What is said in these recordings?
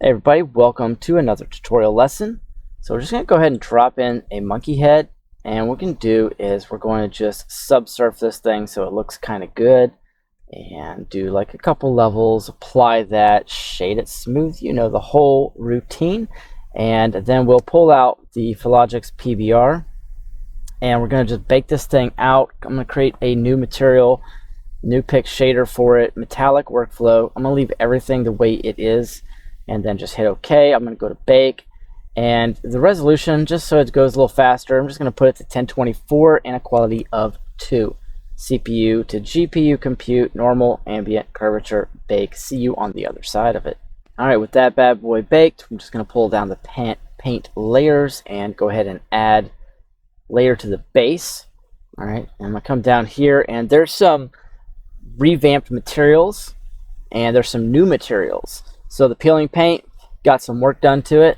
Hey everybody, welcome to another tutorial lesson. So we're just going to go ahead and drop in a monkey head, and what we're going to do is we're going to just subsurf this thing so it looks kind of good and do like a couple levels, apply that, shade it smooth, you know, the whole routine. And then we'll pull out the Philogix PBR and we're going to just bake this thing out. I'm going to create a new material, new pick shader for it, metallic workflow. I'm going to leave everything the way it is and then just hit OK. I'm going to go to bake, and the resolution, just so it goes a little faster, I'm just going to put it to 1024 and a quality of 2. CPU to GPU compute, normal, ambient, curvature, bake. See you on the other side of it. Alright, with that bad boy baked, I'm just going to pull down the paint layers and go ahead and add layer to the base. Alright, and I'm going to come down here, and there's some revamped materials and there's some new materials. So the peeling paint got some work done to it,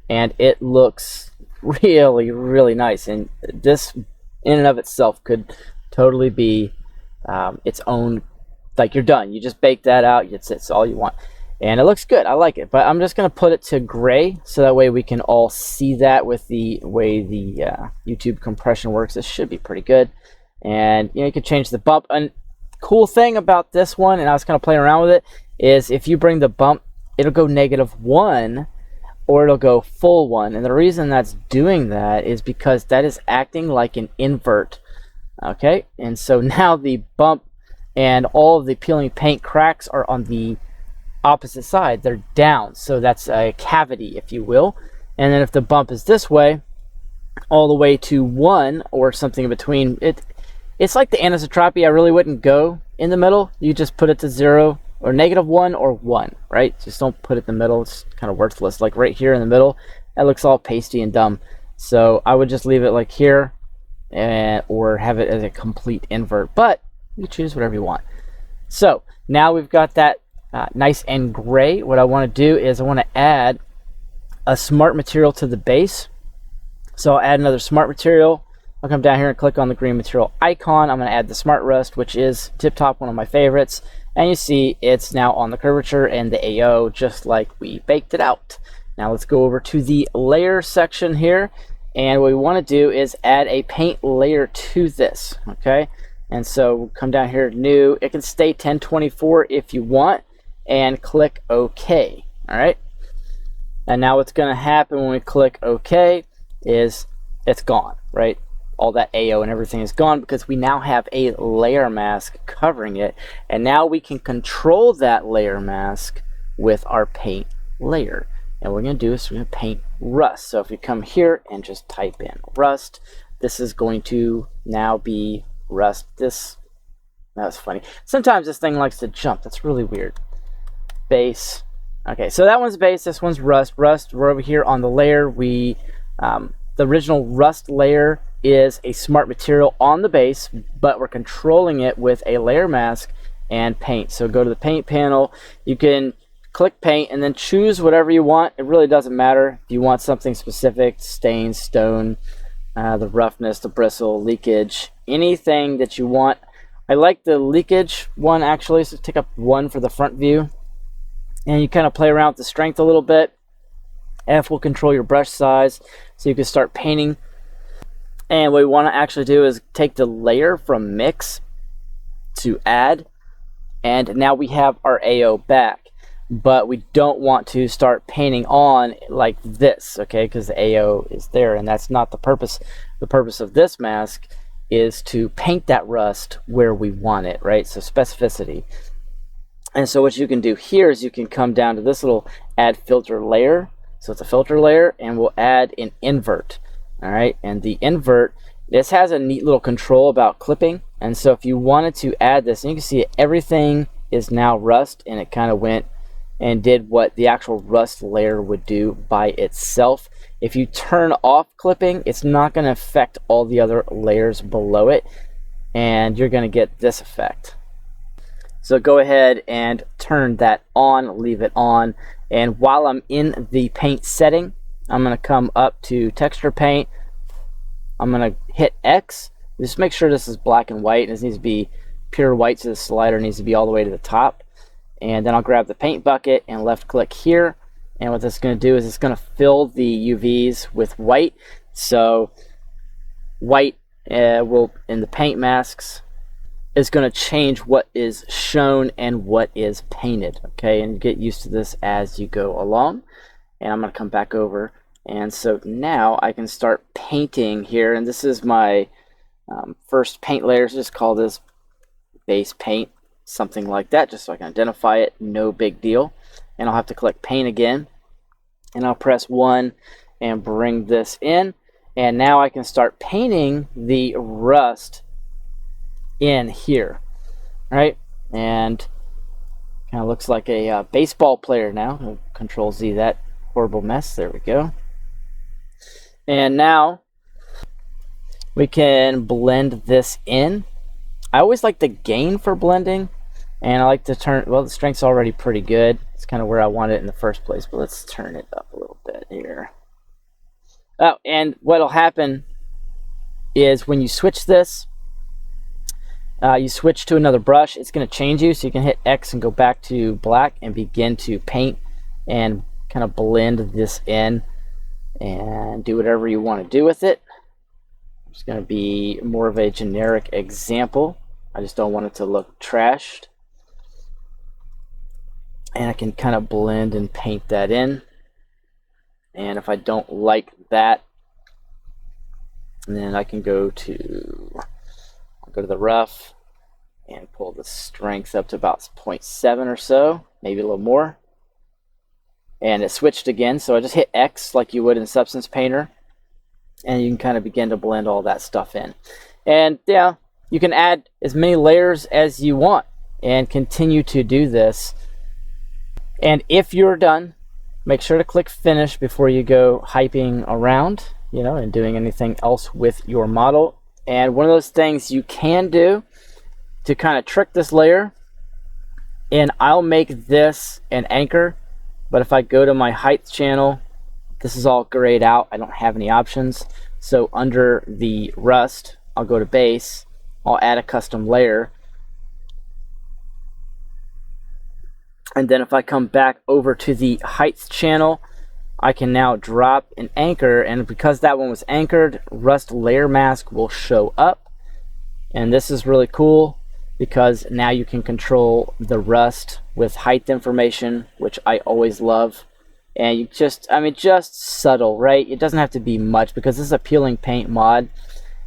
and it looks really, really nice. And this, in and of itself, could totally be its own. Like, you're done. You just bake that out. It's all you want, and it looks good. I like it. But I'm just gonna put it to gray, so that way we can all see that with the way the YouTube compression works. This should be pretty good. And you know, you can change the bump. And cool thing about this one, and I was kind of playing around with it, is if you bring the bump, it'll go -1 or it'll go full 1. And the reason that's doing that is because that is acting like an invert. Okay, and so now the bump and all of the peeling paint cracks are on the opposite side. They're down, so that's a cavity, if you will. And then if the bump is this way, all the way to 1 or something in between, it's like the anisotropy. I really wouldn't go in the middle. You just put it to 0 or -1 or 1, right? Just don't put it in the middle. It's kind of worthless. Like right here in the middle, that looks all pasty and dumb. So I would just leave it like here, or have it as a complete invert. But you choose whatever you want. So now we've got that nice and gray. What I want to do is I want to add a smart material to the base. So I'll add another smart material. I'll come down here and click on the green material icon. I'm going to add the smart rust, which is tip-top, one of my favorites. And you see it's now on the curvature and the AO, just like we baked it out. Now let's go over to the layer section here. And what we want to do is add a paint layer to this. Okay. And so we'll come down here, new. It can stay 1024 if you want, and click OK. All right. And now what's going to happen when we click OK is it's gone, right? All that AO and everything is gone because we now have a layer mask covering it, and now we can control that layer mask with our paint layer. And what we're going to do is we're going to paint rust. So if you come here and just type in rust, this is going to now be rust. That was funny. Sometimes this thing likes to jump. That's really weird. Base. Okay, so that one's base. This one's rust. Rust, we're over here on the layer. The original rust layer is a smart material on the base, but we're controlling it with a layer mask and paint. So go to the paint panel. You can click paint and then choose whatever you want. It really doesn't matter if you want something specific: stain, stone, the roughness, the bristle, leakage, anything that you want. I like the leakage one actually, so take up 1 for the front view, and you kind of play around with the strength a little bit. F will control your brush size, so you can start painting. And what we want to actually do is take the layer from mix to add, and now we have our AO back. But we don't want to start painting on like this, okay, because the AO is there, and that's not the purpose. The purpose of this mask is to paint that rust where we want it, right? So specificity. And so what you can do here is you can come down to this little add filter layer. So it's a filter layer, and we'll add an invert. All right, and the invert, this has a neat little control about clipping. And so if you wanted to add this, and you can see everything is now rust, and it kind of went and did what the actual rust layer would do by itself. If you turn off clipping, it's not going to affect all the other layers below it, and you're going to get this effect. So go ahead and turn that on, leave it on. And while I'm in the paint setting, I'm going to come up to texture paint. I'm going to hit X. Just make sure this is black and white. This needs to be pure white, so the slider needs to be all the way to the top. And then I'll grab the paint bucket and left click here, And what this is going to do is it's going to fill the UVs with white. So white will, in the paint masks, is going to change what is shown and what is painted. Okay, and get used to this as you go along. And I'm going to come back over. And so now I can start painting here. And this is my first paint layer. So just call this base paint, something like that, just so I can identify it. No big deal. And I'll have to click paint again, and I'll press 1 and bring this in, and now I can start painting the rust in here. All right, and kind of looks like a baseball player now. Control Z that horrible mess. There we go. And now we can blend this in. I always like the gain for blending, and I like to turn, well, the strength's already pretty good. It's kind of where I want it in the first place, but let's turn it up a little bit here. Oh, and what'll happen is when you switch this, you switch to another brush, it's going to change you, so you can hit X and go back to black and begin to paint and kind of blend this in and do whatever you want to do with it. It's going to be more of a generic example. I just don't want it to look trashed. And I can kind of blend and paint that in. And if I don't like that, then I can go to the rough and pull the strength up to about 0.7 or so, maybe a little more. And it switched again, so I just hit X like you would in Substance Painter, and you can kind of begin to blend all that stuff in. And yeah, you can add as many layers as you want and continue to do this. And if you're done, make sure to click finish before you go hyping around, you know, and doing anything else with your model. And one of those things you can do to kind of trick this layer, and I'll make this an anchor, but if I go to my height channel, this is all grayed out. I don't have any options. So under the rust, I'll go to base, I'll add a custom layer. And then if I come back over to the height channel, I can now drop an anchor, and because that one was anchored, rust layer mask will show up. And this is really cool because now you can control the rust with height information, which I always love. And you just, I mean, just subtle, right? It doesn't have to be much because this is a peeling paint mod.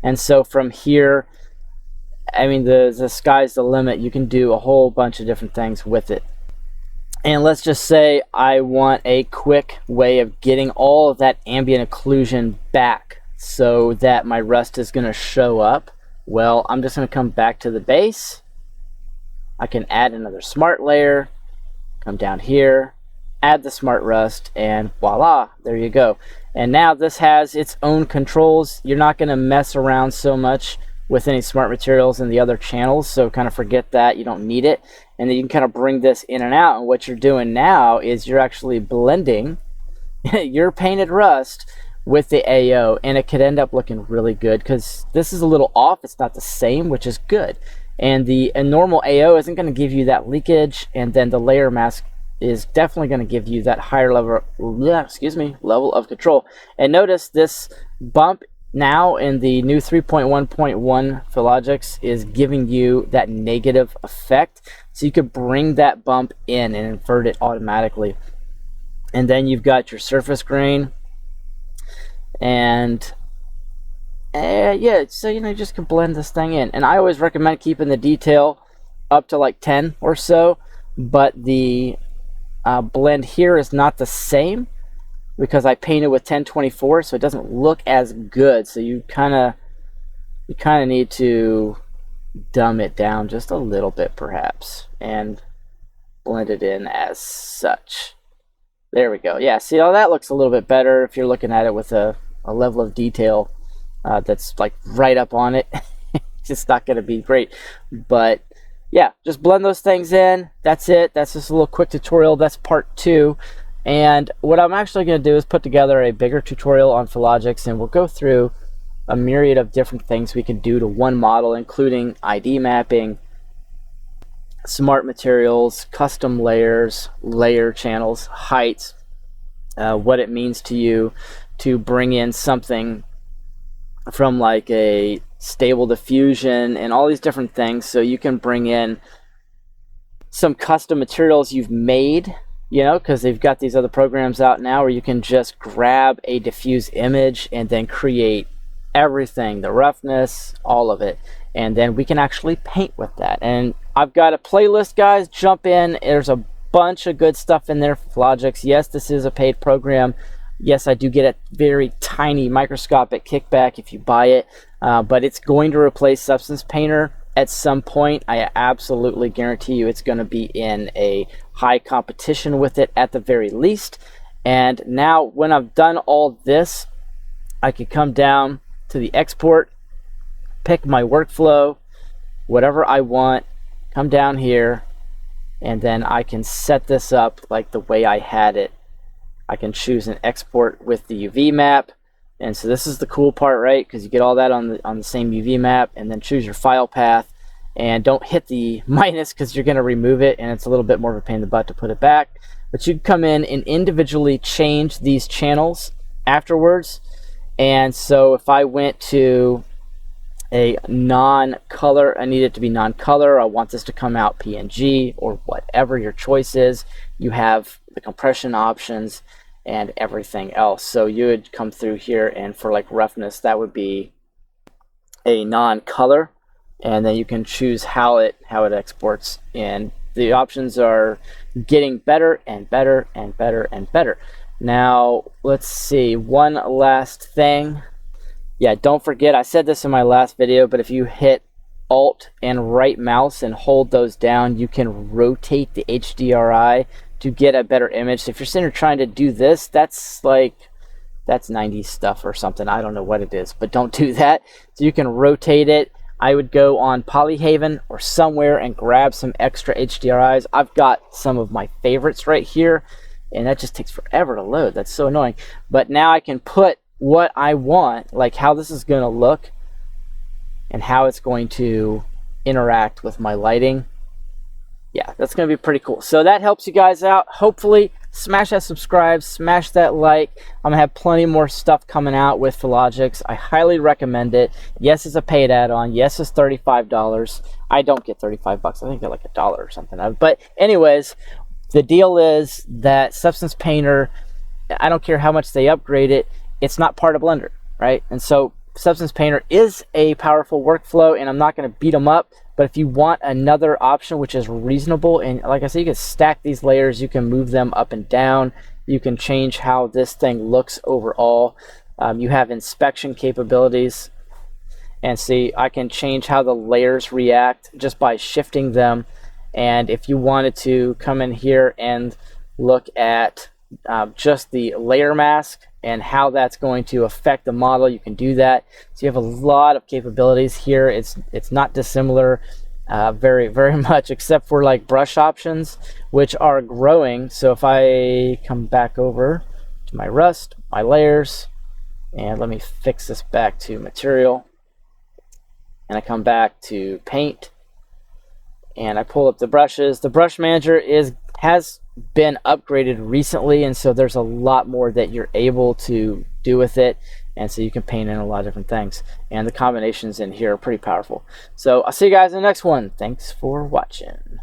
And so from here, I mean, the sky's the limit. You can do a whole bunch of different things with it. And let's just say I want a quick way of getting all of that ambient occlusion back so that my rust is going to show up. Well, I'm just going to come back to the base. I can add another smart layer, come down here, add the smart rust, and voila, there you go. And now this has its own controls. You're not going to mess around so much with any smart materials in the other channels, so kind of forget that. You don't need it. And then you can kind of bring this in and out, and what you're doing now is you're actually blending your painted rust with the AO, and it could end up looking really good because this is a little off. It's not the same, which is good. And a normal AO isn't going to give you that leakage, and then the layer mask is definitely going to give you that higher level of control. And notice this bump now in the new 3.1.1 Philogix is giving you that negative effect, so you could bring that bump in and invert it automatically. And then you've got your surface grain, and yeah, so you know, you just can blend this thing in. And I always recommend keeping the detail up to like 10 or so, but the blend here is not the same because I painted with 1024, so it doesn't look as good. So you kind of need to dumb it down just a little bit perhaps and blend it in as such. There we go. Yeah, see how that looks a little bit better if you're looking at it with a level of detail that's like right up on it. It's just not going to be great. But yeah, just blend those things in. That's it. That's just a little quick tutorial. That's part 2. And what I'm actually going to do is put together a bigger tutorial on Philogix, and we'll go through a myriad of different things we can do to one model, including ID mapping, smart materials, custom layers, layer channels, heights, what it means to you to bring in something from like a stable diffusion and all these different things. So you can bring in some custom materials you've made, you know, because they've got these other programs out now where you can just grab a diffuse image and then create everything, the roughness, all of it, and then we can actually paint with that. And I've got a playlist, guys. Jump in. There's a bunch of good stuff in there for Philogix. Yes, this is a paid program. Yes, I do get a very tiny microscopic kickback if you buy it, but it's going to replace Substance Painter at some point. I absolutely guarantee you it's going to be in a high competition with it at the very least. And now when I've done all this, I can come down to the export, pick my workflow, whatever I want, come down here, and then I can set this up like the way I had it. I can choose an export with the UV map, and so this is the cool part, right? Because you get all that on the same UV map, and then choose your file path, and don't hit the minus because you're going to remove it, and it's a little bit more of a pain in the butt to put it back. But you can come in and individually change these channels afterwards. And so if I went to a non-color, I need it to be non-color, I want this to come out PNG or whatever your choice is, you have the compression options and everything else. So you would come through here, and for like roughness, that would be a non-color, and then you can choose how it exports. And the options are getting better and better and better and better. Now let's see, one last thing. Yeah, don't forget, I said this in my last video, but if you hit Alt and right mouse and hold those down, you can rotate the HDRI to get a better image. So if you're sitting here trying to do this, that's 90s stuff or something. I don't know what it is, but don't do that. So you can rotate it. I would go on Polyhaven or somewhere and grab some extra HDRIs. I've got some of my favorites right here, and that just takes forever to load. That's so annoying. But now I can put what I want, like how this is going to look and how it's going to interact with my lighting. Yeah, that's going to be pretty cool. So that helps you guys out. Hopefully, smash that subscribe, smash that like. I'm going to have plenty more stuff coming out with Philogix. I highly recommend it. Yes, it's a paid add-on. Yes, it's $35. I don't get 35 bucks. I think they're like $1 or something. But anyways, the deal is that Substance Painter, I don't care how much they upgrade it, it's not part of Blender, right? And so Substance Painter is a powerful workflow, and I'm not going to beat them up. But if you want another option which is reasonable, and like I said, you can stack these layers, you can move them up and down, you can change how this thing looks overall. You have inspection capabilities, and see, I can change how the layers react just by shifting them. And if you wanted to come in here and look at just the layer mask and how that's going to affect the model, you can do that. So you have a lot of capabilities here. It's not dissimilar very, very much, except for like brush options, which are growing. So if I come back over to my rust, my layers, and let me fix this back to material, and I come back to paint, and I pull up the brushes. The brush manager has been upgraded recently, and so there's a lot more that you're able to do with it, and so you can paint in a lot of different things, and the combinations in here are pretty powerful. So I'll see you guys in the next one. Thanks for watching.